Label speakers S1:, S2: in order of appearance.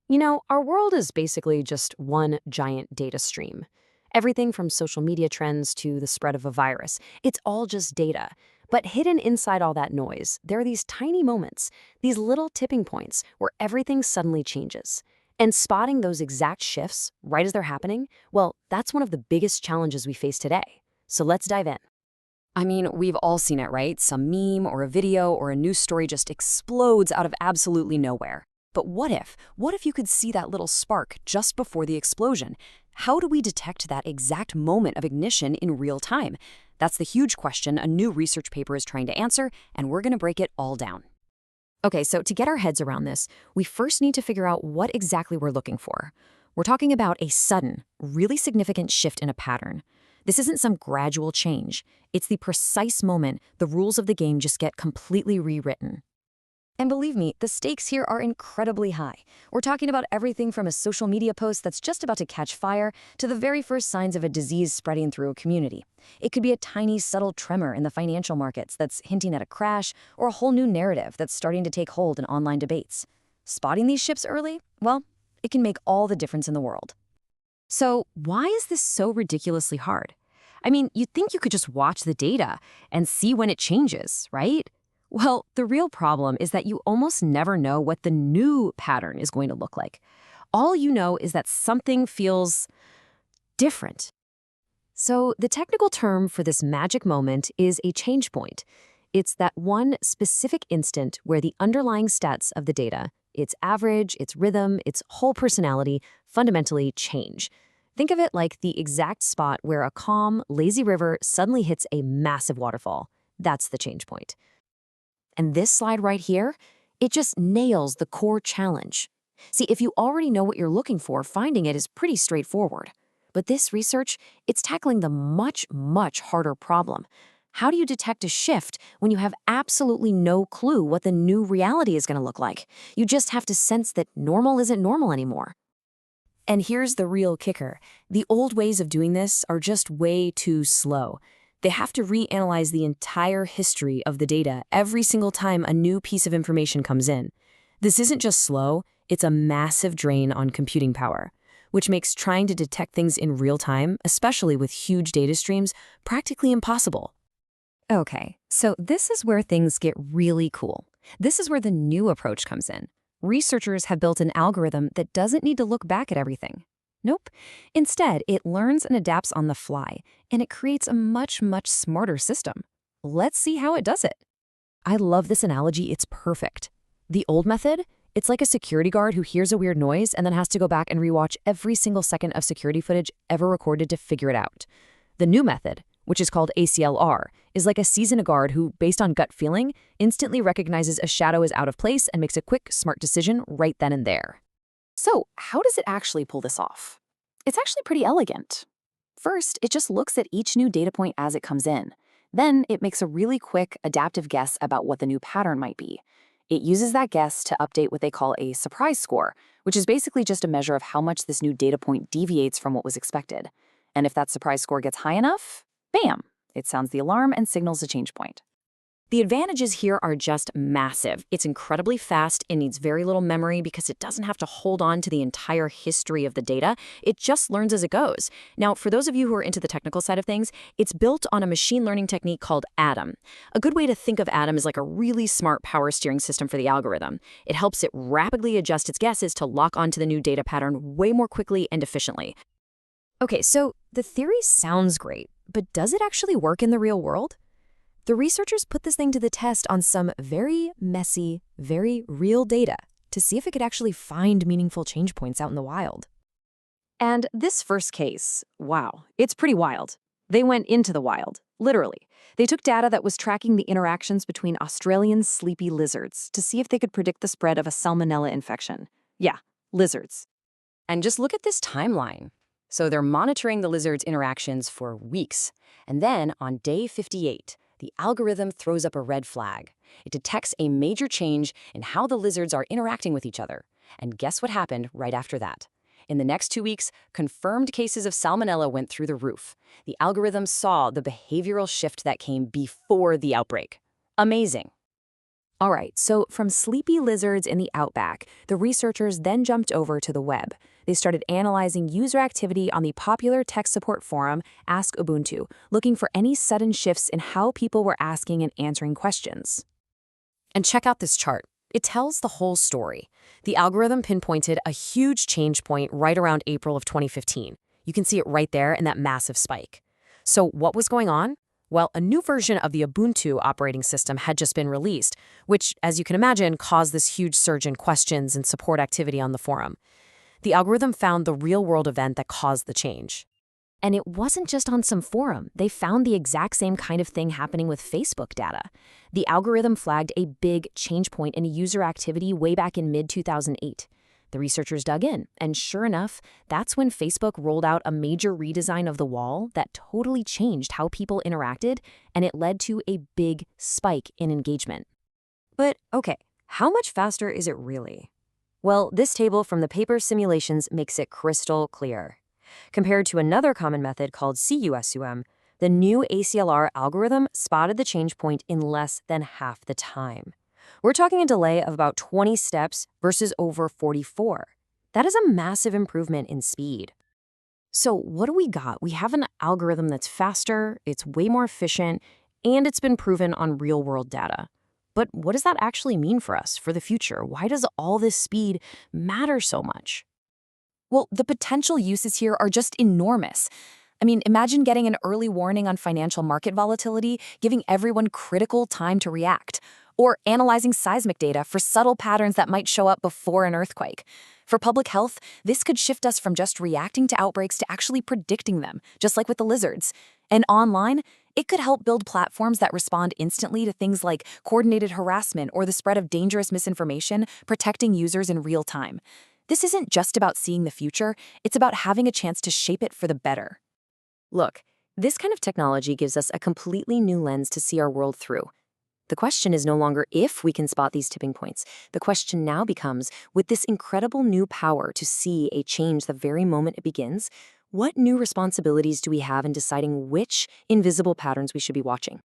S1: Our world is basically just one giant data stream. Everything from social media trends to the spread of a virus, it's all just data. But hidden inside all that noise, there are these tiny moments, these little tipping points where everything suddenly changes. And spotting those exact shifts right as they're happening, well, that's one of the biggest challenges we face today. So let's dive in.
S2: I mean, we've all seen it, right? Some meme or a video or a news story just explodes out of absolutely nowhere. But what if? What if you could see that little spark just before the explosion? How do we detect that exact moment of ignition in real time? That's the huge question a new research paper is trying to answer, and we're going to break it all down.
S1: Okay, so to get our heads around this, we first need to figure out what exactly we're looking for. We're talking about a sudden, really significant shift in a pattern. This isn't some gradual change. It's the precise moment the rules of the game just get completely rewritten.
S2: And believe me, the stakes here are incredibly high. We're talking about everything from a social media post that's just about to catch fire to the very first signs of a disease spreading through a community. It could be a tiny, subtle tremor in the financial markets that's hinting at a crash, or a whole new narrative that's starting to take hold in online debates. Spotting these shifts early? Well, it can make all the difference in the world.
S1: So, why is this so ridiculously hard? I mean, you'd think you could just watch the data and see when it changes, right? Well, the real problem is that you almost never know what the new pattern is going to look like. All you know is that something feels different. So, the technical term for this magic moment is a change point. It's that one specific instant where the underlying stats of the data, its average, its rhythm, its whole personality, fundamentally change. Think of it like the exact spot where a calm, lazy river suddenly hits a massive waterfall. That's the change point. And this slide right here, it just nails the core challenge. See, if you already know what you're looking for, finding it is pretty straightforward. But this research, it's tackling the much, much harder problem. How do you detect a shift when you have absolutely no clue what the new reality is going to look like? You just have to sense that normal isn't normal anymore. And here's the real kicker. The old ways of doing this are just way too slow. They have to reanalyze the entire history of the data every single time a new piece of information comes in. This isn't just slow, it's a massive drain on computing power, which makes trying to detect things in real time, especially with huge data streams, practically impossible.
S2: Okay, so this is where things get really cool. This is where the new approach comes in. Researchers have built an algorithm that doesn't need to look back at everything. Nope. Instead, it learns and adapts on the fly, and it creates a much, much smarter system. Let's see how it does it.
S1: I love this analogy, it's perfect. The old method, it's like a security guard who hears a weird noise and then has to go back and rewatch every single second of security footage ever recorded to figure it out. The new method, which is called ACLR, is like a seasoned guard who, based on gut feeling, instantly recognizes a shadow is out of place and makes a quick, smart decision right then and there. So, how does it actually pull this off? It's actually pretty elegant. First, it just looks at each new data point as it comes in. Then, it makes a really quick, adaptive guess about what the new pattern might be. It uses that guess to update what they call a surprise score, which is basically just a measure of how much this new data point deviates from what was expected. And if that surprise score gets high enough, bam, it sounds the alarm and signals a change point. The advantages here are just massive. It's incredibly fast, it needs very little memory because it doesn't have to hold on to the entire history of the data. It just learns as it goes. Now, for those of you who are into the technical side of things, it's built on a machine learning technique called ADAM. A good way to think of ADAM is like a really smart power steering system for the algorithm. It helps it rapidly adjust its guesses to lock onto the new data pattern way more quickly and efficiently. Okay, so the theory sounds great, but does it actually work in the real world? The researchers put this thing to the test on some very messy, very real data to see if it could actually find meaningful change points out in the wild. And this first case, wow, it's pretty wild. They went into the wild, literally. They took data that was tracking the interactions between Australian sleepy lizards to see if they could predict the spread of a salmonella infection. Yeah, lizards.
S2: And just look at this timeline. So they're monitoring the lizards' interactions for weeks. And then on day 58, the algorithm throws up a red flag. It detects a major change in how the lizards are interacting with each other. And guess what happened right after that? In the next 2 weeks, confirmed cases of salmonella went through the roof. The algorithm saw the behavioral shift that came before the outbreak. Amazing.
S1: All right, so from sleepy lizards in the outback, the researchers then jumped over to the web. They started analyzing user activity on the popular tech support forum Ask Ubuntu, looking for any sudden shifts in how people were asking and answering questions. And check out this chart. It tells the whole story. The algorithm pinpointed a huge change point right around April of 2015. You can see it right there in that massive spike. So what was going on? Well, a new version of the Ubuntu operating system had just been released, which, as you can imagine, caused this huge surge in questions and support activity on the forum. The algorithm found the real-world event that caused the change. And it wasn't just on some forum. They found the exact same kind of thing happening with Facebook data. The algorithm flagged a big change point in user activity way back in mid-2008. The researchers dug in, and sure enough, that's when Facebook rolled out a major redesign of the wall that totally changed how people interacted, and it led to a big spike in engagement.
S2: But okay, how much faster is it really? Well, this table from the paper simulations makes it crystal clear. Compared to another common method called CUSUM, the new ACLR algorithm spotted the change point in less than half the time. We're talking a delay of about 20 steps versus over 44. That is a massive improvement in speed.
S1: So what do we got? We have an algorithm that's faster, it's way more efficient, and it's been proven on real-world data. But what does that actually mean for us, for the future? Why does all this speed matter so much?
S3: Well, the potential uses here are just enormous. I mean, imagine getting an early warning on financial market volatility, giving everyone critical time to react, or analyzing seismic data for subtle patterns that might show up before an earthquake. For public health, this could shift us from just reacting to outbreaks to actually predicting them, just like with the lizards. And online, it could help build platforms that respond instantly to things like coordinated harassment or the spread of dangerous misinformation, protecting users in real time. This isn't just about seeing the future, it's about having a chance to shape it for the better.
S2: Look, this kind of technology gives us a completely new lens to see our world through. The question is no longer if we can spot these tipping points. The question now becomes, with this incredible new power to see a change the very moment it begins, what new responsibilities do we have in deciding which invisible patterns we should be watching?